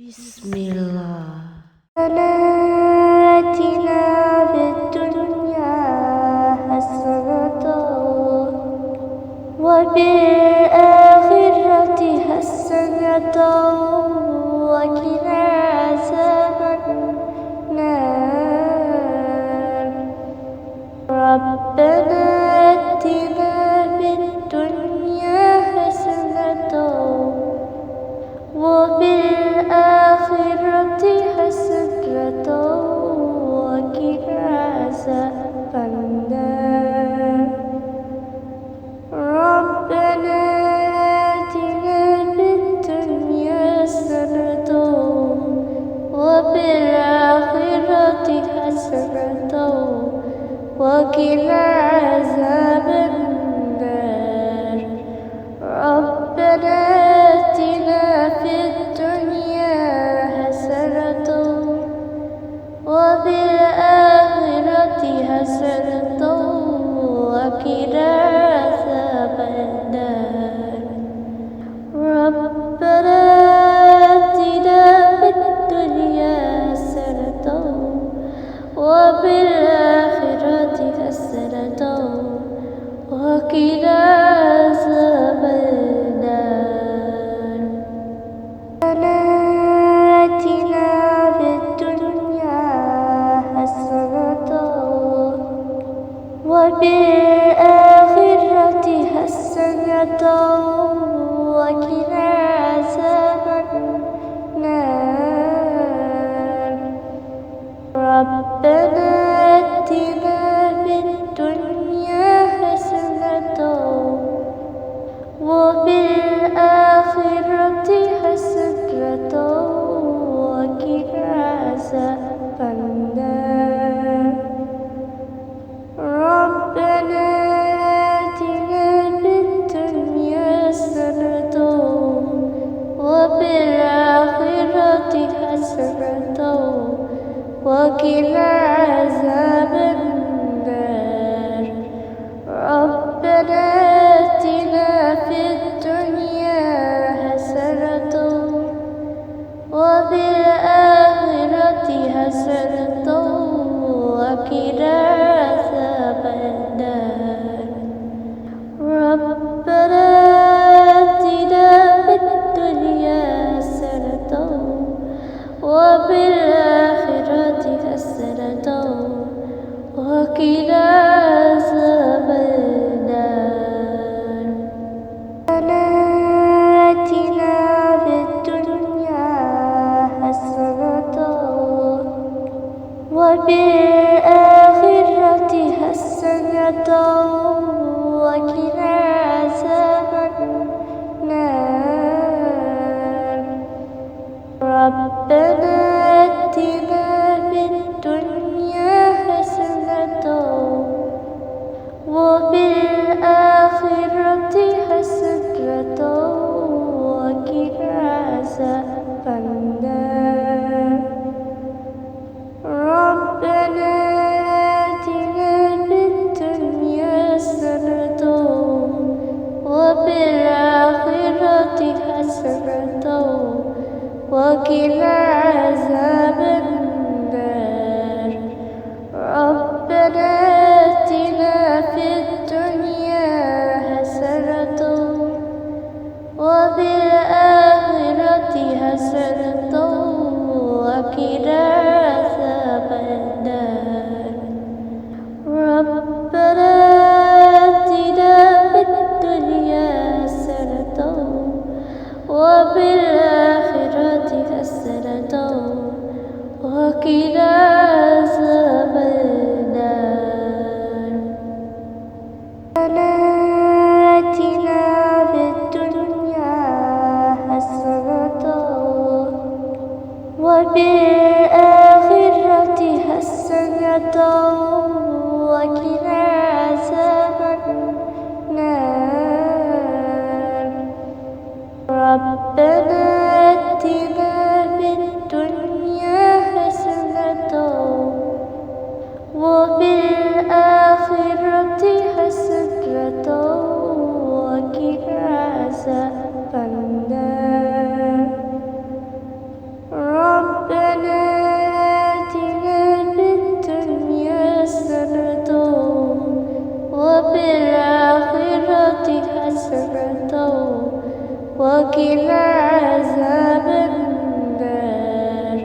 بسم الله. آتنا في الدنيا حسنة وفي الآخرة حسنة وقنا عذاب النار. ربنا آتنا في الدنيا حسنة وفي الآخرة حسنة وقنا عذاب النار. ربنا آتنا في الدنيا حسنة وفي الآخرة حسنة وقنا عذاب النار. ربنا آتنا في الدنيا حسنة وفي الآخرة حسنة وقنا عذاب النار. ربنا آتنا في الدنيا حسنة وفي الآخرة حسنة وقنا عذاب النار. آتنا في الدنيا حسنة وفي الآخرة حسنة وقنا عذاب النار. ربنا آتنا في الدنيا حسنة وفي الآخرة حسنة وقنا عذاب النار. ربنا آتنا في الدنيا حسنة وفي الآخرة حسنة وقنا عذاب النار. ربنا آتنا في الدنيا حسنة وفي الآخرة حسنة وقنا عذاب النار. ربنا آتنا في الدنيا حسنة وفي الآخرة حسنة وقنا عذاب النار. آتنا في الدنيا حسنة وفي الآخرة حسنة وقنا عذاب النار. ربنا آتنا في الدنيا حسنة وفي الآخرة حسنة وقنا عذاب النار. ربنا آتنا في الدنيا حسنة وفي الآخرة حسنة وقنا عذاب النار. ربنا آتنا في الدنيا حسنة وفي الآخرة حسنة وقنا عذاب النار. ربنا آتنا في الدنيا حسنة وفي الآخرة حسنة وقنا عذاب النار. آتنا في الدنيا حسنة وفي الآخرة حسنة وقنا عذاب النار. ربنا آتنا في الدنيا حسنة وفي الآخرة حسنة وقنا عذاب النار. وقنا عذاب النار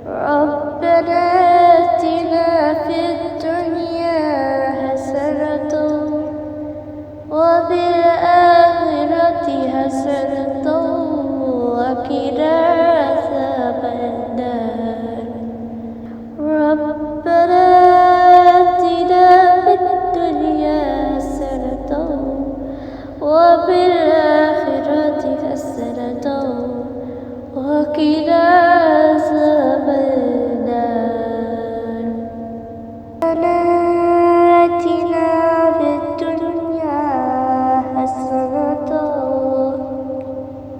ربنا آتنا في الدنيا حسنة وفي الآخرة حسنة وقنا عذاب النار ربنا آتنا في الدنيا حسنة وفي الآخرة حسنة وقنا عذاب النار آتنا في الدنيا حسنة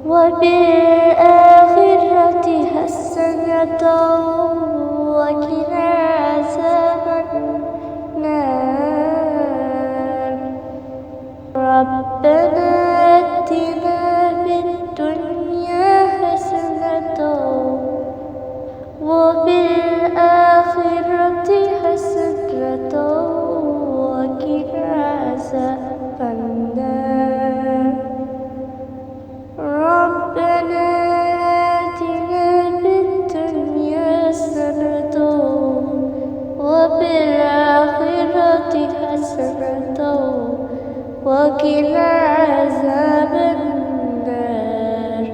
وفي الآخرة حسنة وقنا عذاب النار ربنا آتنا في الدنيا حسنة وفي الآخرة حسنة وقنا عذاب النار ربنا آتنا في الدنيا حسنة وفي الآخرة حسنة وقنا عذاب النار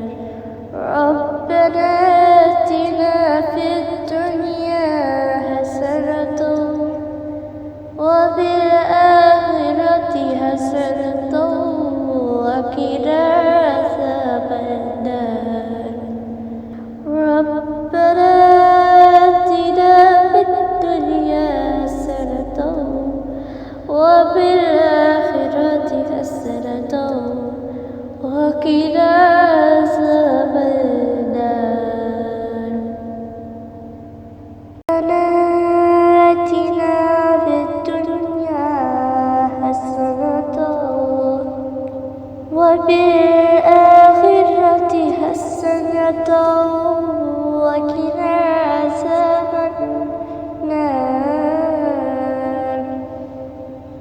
ربنا آتنا في الدنيا حسنة وفي الآخرة حسنة وقنا عذاب النار ربنا آتنا في الدنيا حسنة وفي الآخرة حسنة وقنا عذاب النار آتنا في الدنيا حسنة وفي الآخرة حسنة وقنا عذاب النار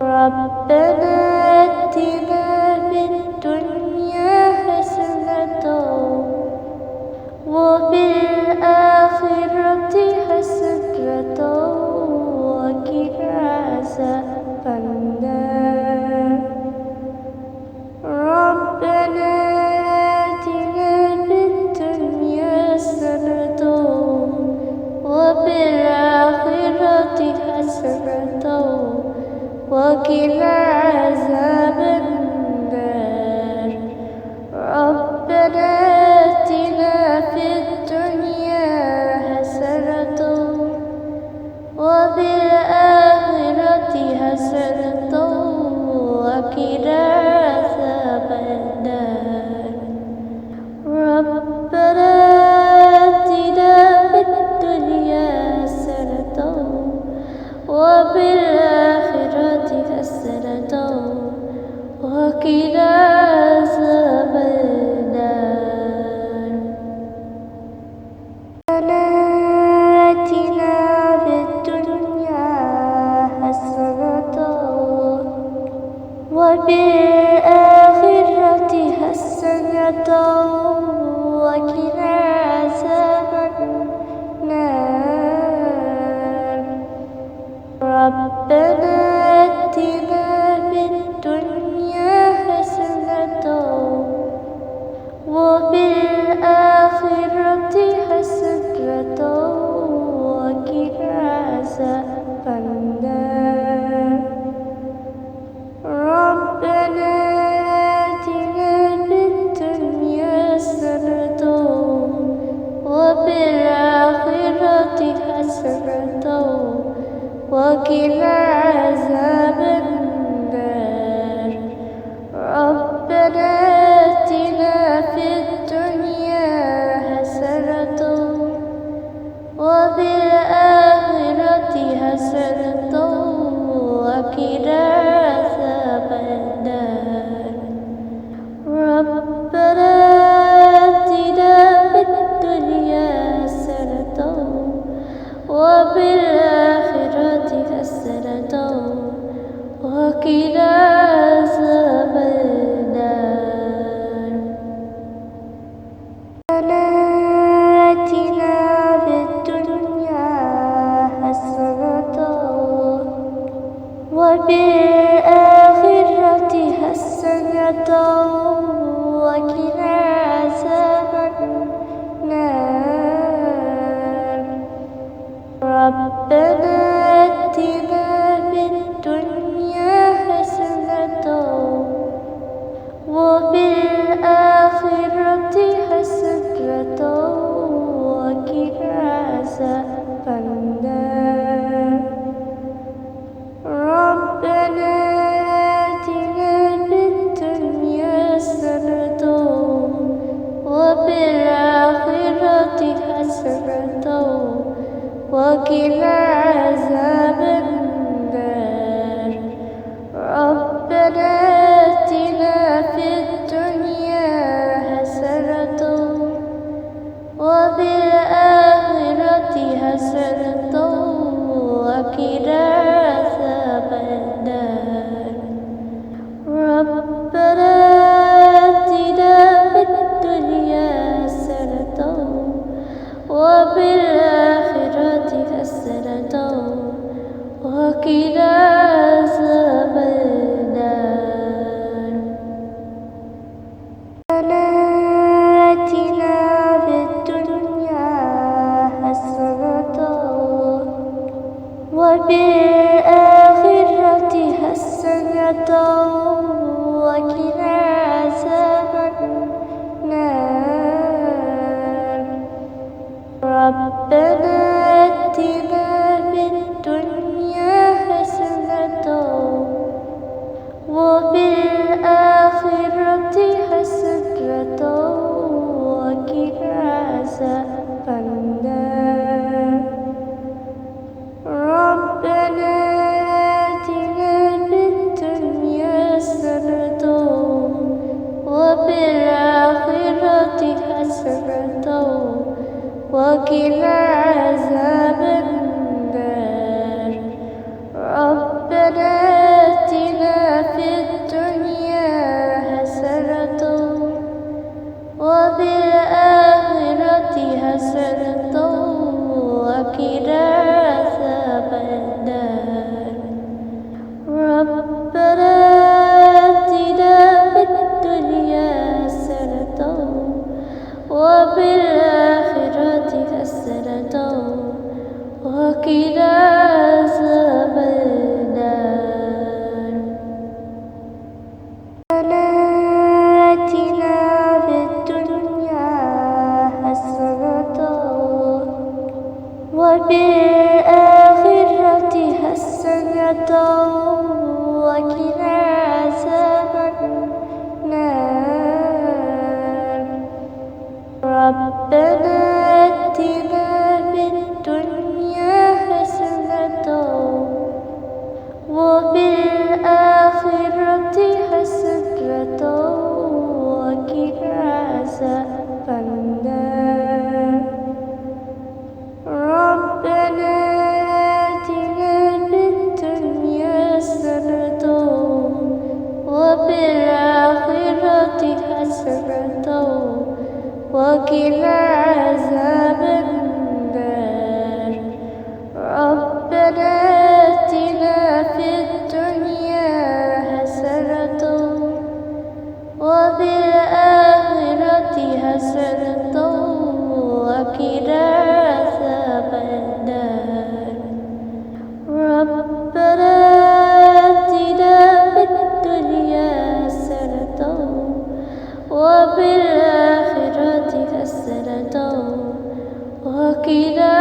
ربنا آتنا في الدنيا حسنة وفي الآخرة حسنة وقنا عذاب النار ربنا آتنا في الدنيا حسنة وفي الآخرة حسنة وقنا عذاب النار ربنا آتنا في الدنيا حسنة وفي الآخرة حسنة وقنا عذاب النار ربنا آتنا في الدنيا حسنة وفي الآخرة حسنة وقنا عذاب النار آتنا في الدنيا حسنة وفي الآخرة حسنة وقنا عذاب النار ربنا آتنا في الدنيا حسنة وفي الآخرة حسنة وقنا عذاب النار ربنا آتنا في الدنيا حسنة وفي الآخرة حسنة وقنا عذاب النار ربنا آتنا في الدنيا حسنة وفي الآخرة حسنة وقنا عذاب النار ربنا آتنا في الدنيا حسنة وفي الآخرة حسنة وقنا عذاب النار وقنا عذاب النار ربنا آتنا في الدنيا حسنة وفي الآخرة حسنة وقنا عذاب النار ربنا آتنا في الدنيا حسنة وفي الآخرة حسنة وقنا عذاب النار ربنا آتنا في الدنيا حسنة وفي الآخرة حسنة وقنا عذاب النار ربنا آتنا في الدنيا حسنة وفي الآخرة حسنة وقنا عذاب النار ربنا آتنا في الدنيا حسنة وفي الآخرة حسنة وقنا عذاب النار ربنا آتنا في الدنيا حسنة وفي الآخرة حسنة وقنا عذاب النار ربنا آتنا في الدنيا حسنة وفي الآخرة حسنة وقنا عذاب النار ربنا آتنا في الدنيا حسنة وفي الآخرة حسنة وقنا عذاب النار ربنا آتنا في الدنيا حسنة وفي الآخرة حسنة وقنا عذاب النار ربنا آتنا في الدنيا حسنة وفي الآخرة حسنة وقنا عذاب النار ربنا آتنا في الدنيا حسنة وفي الآخرة حسنة وقنا عذاب النار ربنا آتنا في الدنيا حسنة وفي الآخرة حسنة وقنا